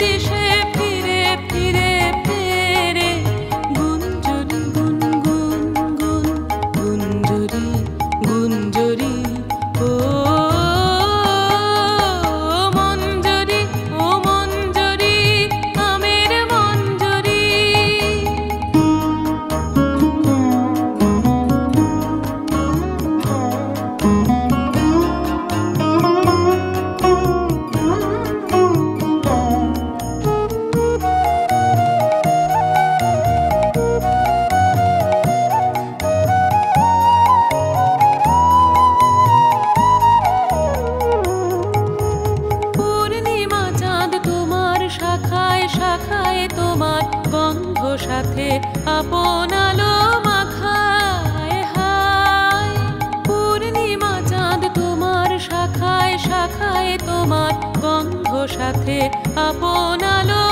দিশে ফিরে ফিরে ফেরে গুঞ্জরি গুনগুন গুন গুঞ্জরি গুঞ্জরি ও মঞ্জরি ও মঞ্জরি আমের মঞ্জরি। পূর্ণিমা চাঁদ তোমার শাখায় শাখায় তোমার গন্ধ সাথে আপন আলো মাখায় হায়। পূর্ণিমা চাঁদ তোমার শাখায় শাখায় তোমার গন্ধ সাথে আপন আলো